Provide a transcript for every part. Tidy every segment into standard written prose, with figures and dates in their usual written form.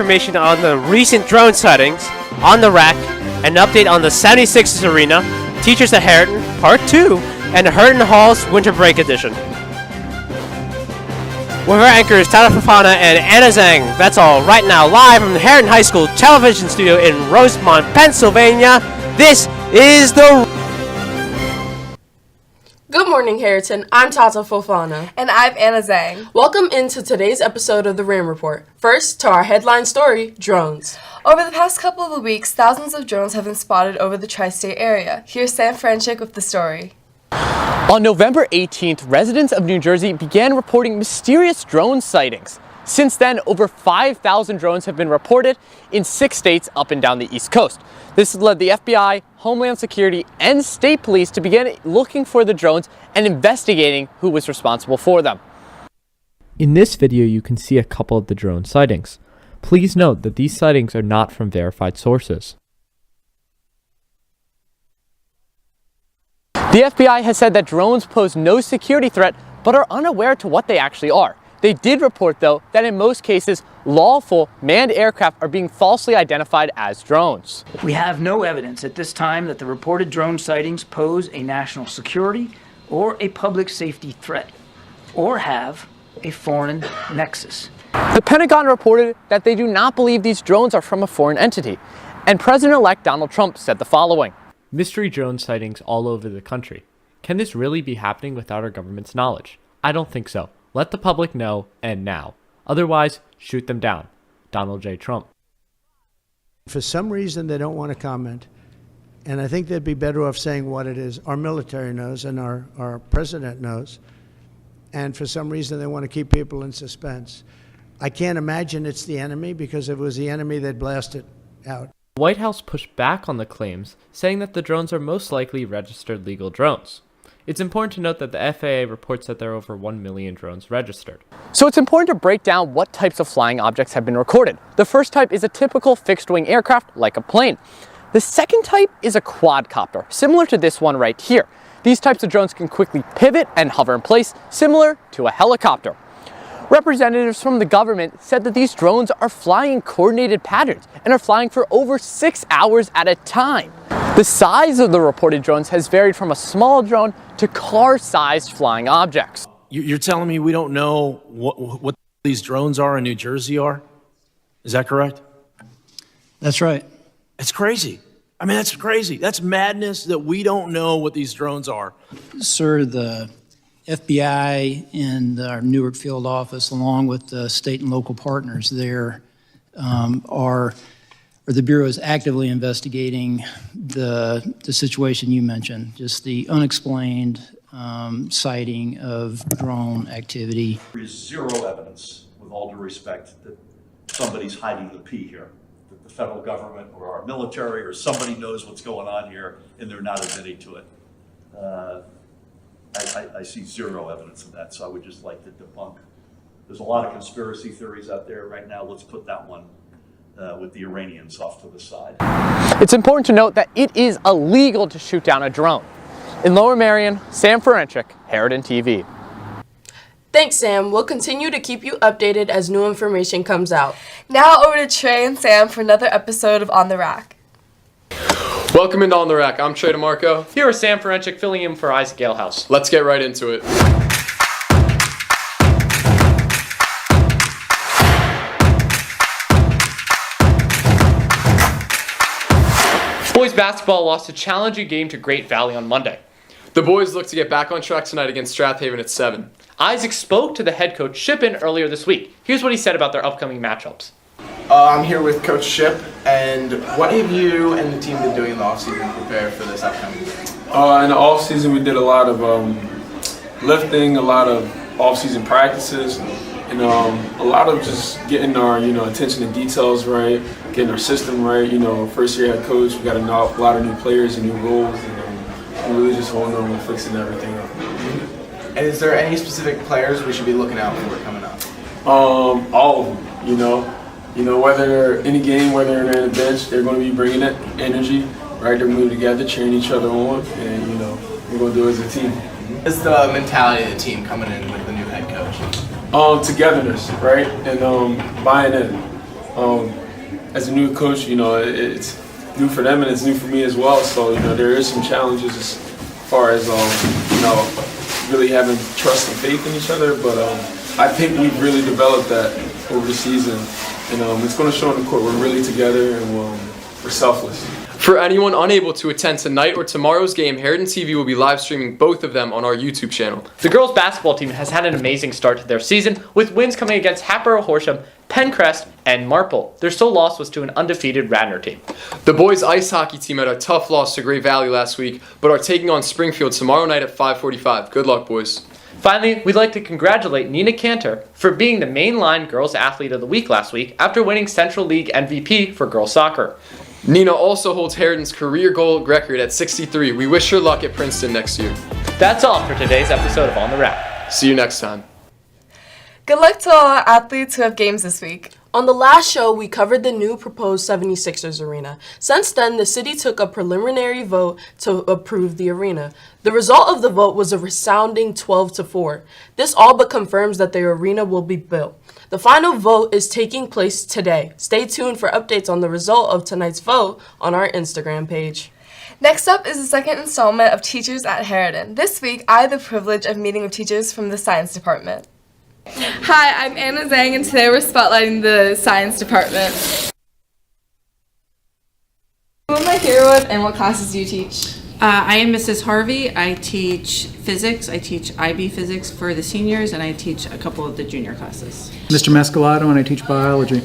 information on the recent drone sightings, on the rack, an update on the 76ers arena, Teachers Harrtion Part 2, and Harriton Hall's Winter Break Edition. With our anchors Tata Fofana and Anna Zhang. That's all right now, live from the Harriton High School television studio in Rosemont, Pennsylvania. This is the... Good morning, Harriton. I'm Tata Fofana. And I'm Anna Zhang. Welcome into today's episode of the RAM Report. First, to our headline story, drones. Over the past couple of weeks, thousands of drones have been spotted over the tri-state area. Here's Sam Franchik with the story. On November 18th, residents of New Jersey began reporting mysterious drone sightings. Since then, over 5,000 drones have been reported in 6 states up and down the East Coast. This has led the FBI, Homeland Security, and state police to begin looking for the drones and investigating who was responsible for them. In this video, you can see a couple of the drone sightings. Please note that these sightings are not from verified sources. The FBI has said that drones pose no security threat, but are unaware to what they actually are. They did report, though, that in most cases, lawful manned aircraft are being falsely identified as drones. We have no evidence at this time that the reported drone sightings pose a national security or a public safety threat, or have a foreign nexus. The Pentagon reported that they do not believe these drones are from a foreign entity, and President-elect Donald Trump said the following. Mystery drone sightings all over the country. Can this really be happening without our government's knowledge? I don't think so. Let the public know, and now. Otherwise, shoot them down. Donald J. Trump. For some reason, they don't want to comment. And I think they'd be better off saying what it is. Our military knows, and our president knows. And for some reason, they want to keep people in suspense. I can't imagine it's the enemy, because if it was the enemy, they'd blast it out. The White House pushed back on the claims, saying that the drones are most likely registered legal drones. It's important to note that the FAA reports that there are over 1 million drones registered. So it's important to break down what types of flying objects have been recorded. The first type is a typical fixed-wing aircraft, like a plane. The second type is a quadcopter, similar to this one right here. These types of drones can quickly pivot and hover in place, similar to a helicopter. Representatives from the government said that these drones are flying in coordinated patterns and are flying for over 6 hours at a time. The size of the reported drones has varied from a small drone to car-sized flying objects. You're telling me we don't know what these drones are in New Jersey are? Is that correct? That's right. It's crazy. I mean, that's crazy. That's madness that we don't know what these drones are. Sir, the FBI and our Newark field office, along with the state and local partners there, the Bureau is actively investigating the situation you mentioned, just the unexplained sighting of drone activity. There is zero evidence, with all due respect, that somebody's hiding the P here, that the federal government or our military or somebody knows what's going on here and they're not admitting to it. I see zero evidence of that, so I would just like to debunk. There's a lot of conspiracy theories out there right now. Let's put that one with the Iranians off to the side. It's important to note that it is illegal to shoot down a drone. In Lower Merion, Sam Franchik, HarritonTV. Thanks, Sam. We'll continue to keep you updated as new information comes out. Now over to Tre and Sam for another episode of On the Rack. Welcome into On the Rack. I'm Tre DeMarco. Here is Sam Franchik filling in for Isaac Galehouse. Let's get right into it. Boys basketball lost a challenging game to Great Valley on Monday. The boys look to get back on track tonight against Strathaven at 7. Isaac spoke to the head coach Shippen earlier this week. Here's what he said about their upcoming matchups. I'm here with Coach Ship, and what have you and the team been doing in the offseason to prepare for this upcoming game? In the offseason, we did a lot of lifting, a lot of offseason practices, and a lot of just getting our attention to details right, getting our system right. First year head coach, we got a lot of new players and new roles, and really just holding on and fixing everything up. And is there any specific players we should be looking out for coming up? All of them, whether they're in a game, whether they're in the bench, they're going to be bringing that energy, right? They're moving together, cheering each other on, and we're going to do it as a team. What's the mentality of the team coming in with the new head coach? Togetherness, right? And buying in. as a new coach, it's new for them and it's new for me as well. So, there is some challenges as far as, really having trust and faith in each other. But I think we've really developed that over the season. And it's going to show on the court. We're really together and we're selfless. For anyone unable to attend tonight or tomorrow's game, HarritonTV will be live streaming both of them on our YouTube channel. The girls basketball team has had an amazing start to their season, with wins coming against Hatboro Horsham, Pencrest, and Marple. Their sole loss was to an undefeated Radnor team. The boys ice hockey team had a tough loss to Great Valley last week, but are taking on Springfield tomorrow night at 5:45. Good luck, boys. Finally, we'd like to congratulate Nina Cantor for being the mainline Girls Athlete of the Week last week after winning Central League MVP for girls soccer. Nina also holds Harriton's career goal record at 63. We wish her luck at Princeton next year. That's all for today's episode of On the Rack. See you next time. Good luck to all our athletes who have games this week. On the last show, we covered the new proposed 76ers arena. Since then, the city took a preliminary vote to approve the arena. The result of the vote was a resounding 12-4. This all but confirms that the arena will be built. The final vote is taking place today. Stay tuned for updates on the result of tonight's vote on our Instagram page. Next up is the second installment of Teachers at Harriton. This week, I had the privilege of meeting with teachers from the science department. Hi, I'm Anna Zhang, and today we're spotlighting the science department. Who am I here with, and what classes do you teach? I am Mrs. Harvey. I teach physics. I teach IB physics for the seniors, and I teach a couple of the junior classes. Mr. Mescalato, and I teach biology.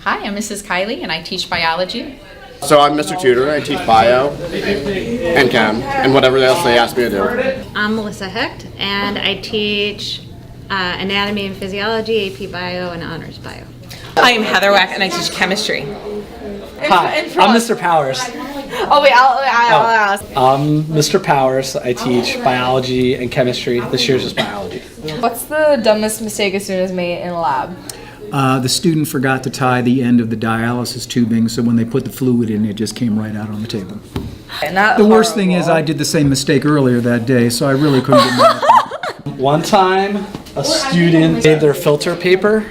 Hi, I'm Mrs. Kylie, and I teach biology. So I'm Mr. Tudor. I teach bio and chem and whatever else they ask me to do. I'm Melissa Hecht, and I teach anatomy and physiology, AP bio, and honors bio. I am Heather Wack, and I teach chemistry. Hi, I'm Mr. Powers. Oh wait, I'll ask. I'm Mr. Powers. I teach biology and chemistry. This year's just biology. What's the dumbest mistake a student has made in a lab? The student forgot to tie the end of the dialysis tubing, so when they put the fluid in, it just came right out on the table. The worst thing is I did the same mistake earlier that day, so I really couldn't get mad at them. One time, a student made their filter paper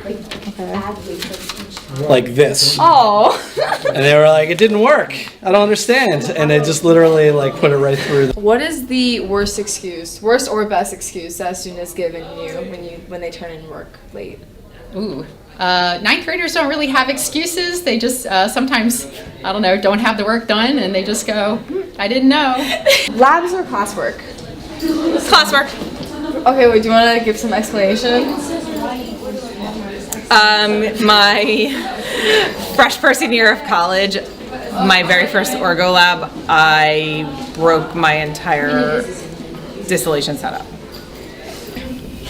like this. Oh. And they were like, it didn't work. I don't understand. And they just literally put it right through. What is the worst or best excuse that a student has given you when they turn in work late? Ooh. Ninth graders don't really have excuses. They just sometimes, don't have the work done, and they just go, I didn't know. Labs or classwork? Classwork. Okay, wait, do you want to give some explanation? My fresh person year of college, my very first Orgo lab, I broke my entire distillation setup.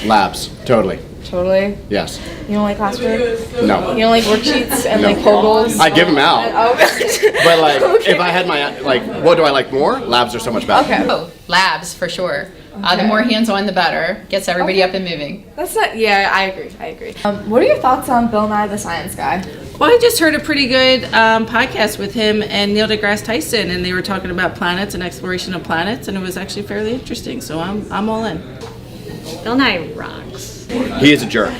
Labs, totally. Totally? Yes. You don't like classwork? No. You don't like worksheets and Pogles? I give them out. Oh, But okay. if I had my, what do I like more? Labs are so much better. Okay. Oh, labs for sure. The more hands-on, the better. Gets everybody up and moving. That's not. Yeah, I agree. What are your thoughts on Bill Nye the Science Guy? Well, I just heard a pretty good podcast with him and Neil deGrasse Tyson, and they were talking about planets and exploration of planets, and it was actually fairly interesting. So I'm all in. Bill Nye rocks. He is a jerk.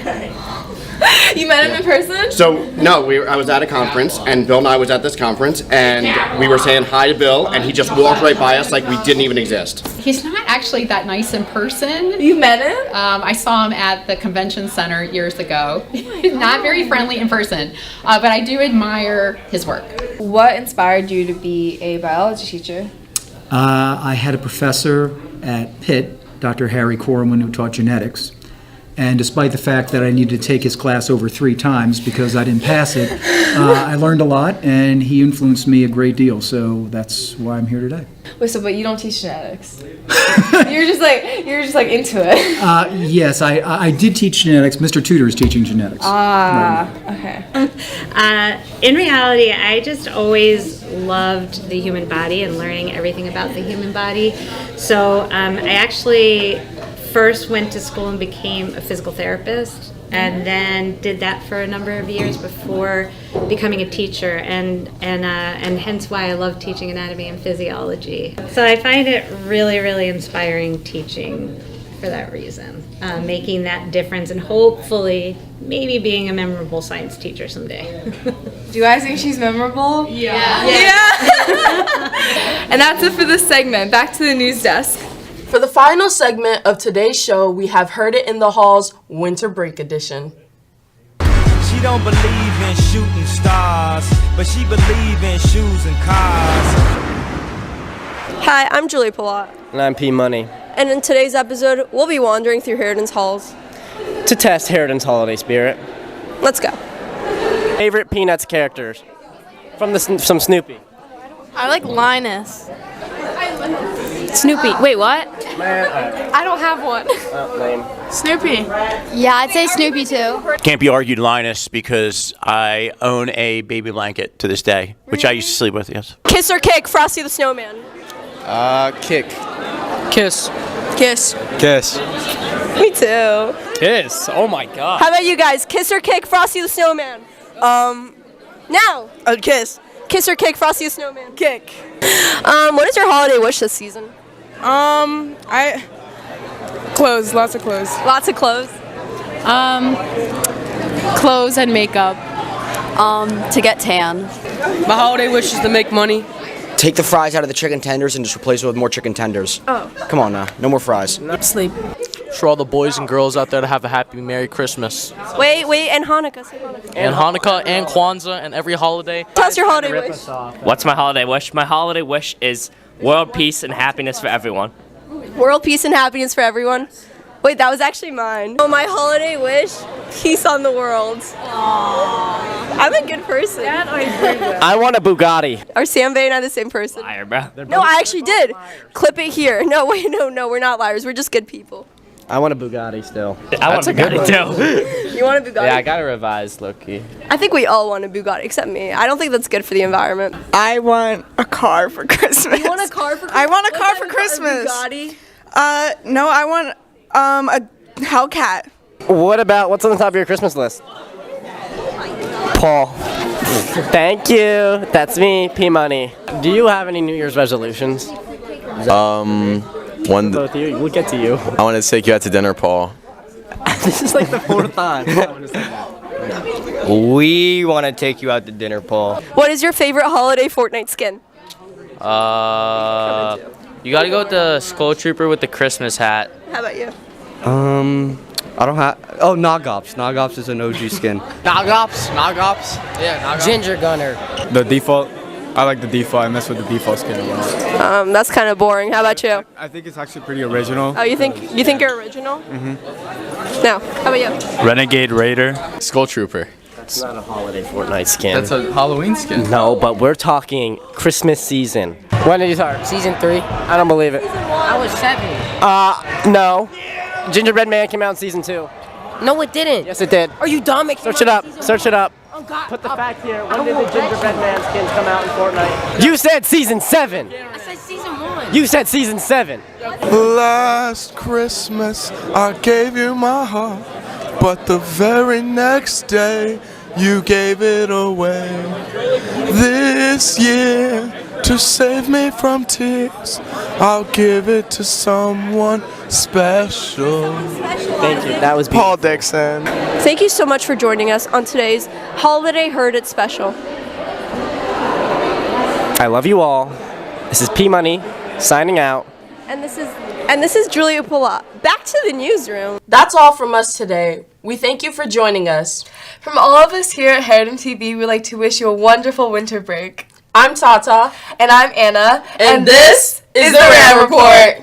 You met him in person? So, no, I was at a conference, and Bill and I was at this conference, and we were saying hi to Bill, and he just walked right by us like we didn't even exist. He's not actually that nice in person. You met him? I saw him at the convention center years ago. Not very friendly in person, but I do admire his work. What inspired you to be a biology teacher? I had a professor at Pitt, Dr. Harry Corwin, who taught genetics. And despite the fact that I needed to take his class over 3 times because I didn't pass it, I learned a lot, and he influenced me a great deal. So that's why I'm here today. Wait, but you don't teach genetics? you're just like into it. Yes, I did teach genetics. Mr. Tudor is teaching genetics. Okay. In reality, I just always loved the human body and learning everything about the human body. So I actually first went to school and became a physical therapist, and then did that for a number of years before becoming a teacher, and hence why I love teaching anatomy and physiology. So I find it really, really inspiring teaching for that reason, making that difference, and hopefully maybe being a memorable science teacher someday. Do you guys think she's memorable? Yeah. And that's it for this segment. Back to the news desk. For the final segment of today's show, we have Heard It in the Halls Winter Break Edition. She don't believe in shooting stars, but she believe in shoes and cars. Hi, I'm Julie Palat. And I'm P Money. And in today's episode, we'll be wandering through Harriton's halls To test Harriton's holiday spirit. Let's go. Favorite Peanuts characters? From Snoopy. I like Linus. Snoopy. Wait, what? I don't have one. Lame. Snoopy. Yeah, I'd say Snoopy too. Can't be argued Linus because I own a baby blanket to this day, which I used to sleep with, yes. Kiss or kick, Frosty the Snowman? Kick. Kiss. Kiss. Kiss. Me too. Kiss. Oh my god. How about you guys? Kiss or kick, Frosty the Snowman? Now. Kiss. Kiss or kick, Frosty the Snowman? Kick. What is your holiday wish this season? Clothes, lots of clothes. Lots of clothes. Clothes and makeup. To get tan. My holiday wish is to make money. Take the fries out of the chicken tenders and just replace it with more chicken tenders. Oh. Come on now, no more fries. Sleep. For all the boys and girls out there to have a happy Merry Christmas. Wait, and Hanukkah. Say Hanukkah. And Hanukkah and Kwanzaa and every holiday. Tell us your holiday wish. What's my holiday wish? My holiday wish is world peace and happiness for everyone. World peace and happiness for everyone. Wait, that was actually mine. Oh, my holiday wish, peace on the world. Aww. I'm a good person. I want a Bugatti. Are Sam Bay and I the same person? Liar, bro. No, I actually did. Clip it here. No, wait, no, we're not liars. We're just good people. I want a Bugatti still. I want a Bugatti too. You want a Bugatti? Yeah, I got it revised, Loki. I think we all want a Bugatti, except me. I don't think that's good for the environment. I want a car for Christmas. You want a car for Christmas? I want a car for Christmas. A Bugatti? No, I want a Hellcat. What's on the top of your Christmas list? Paul. Thank you. That's me, P Money. Do you have any New Year's resolutions? Both of you. We'll get to you. I want to take you out to dinner, Paul. This is like the fourth time. We want to take you out to dinner, Paul. What is your favorite holiday Fortnite skin? You gotta go with the Skull Trooper with the Christmas hat. How about you? I don't have. Oh, Nogops. Nogops is an OG skin. Nogops. Yeah, Nogops. Ginger Gunner. The default. I like the default. I mess with the default skin a lot. That's kind of boring. How about you? I think it's actually pretty original. Oh, you think you're original? Mm-hmm. No. How about you? Renegade Raider. Skull Trooper. That's not a holiday Fortnite skin. That's a Halloween skin. No, but we're talking Christmas season. When did you start? Season 3. I don't believe it. I was 7. No. Gingerbread Man came out in season 2. No, it didn't. Yes, it did. Are you dumb? Search it up. Search it up. Oh, God. Put the fact here. When did the Gingerbread Man skins come out in Fortnite? You said season 7. I said season 1. You said season 7. Last Christmas I gave you my heart, but the very next day you gave it away. This year, to save me from tears, I'll give it to someone special. Thank you. That was Paul Dixon. Thank you so much for joining us on today's Holiday Heard It special. I love you all. This is P Money signing out. And this is Julia Palat. Back to the newsroom. That's all from us today. We thank you for joining us. From all of us here at HarritonTV, we'd like to wish you a wonderful winter break. I'm Tata. And I'm Anna. And this is the RAM Report.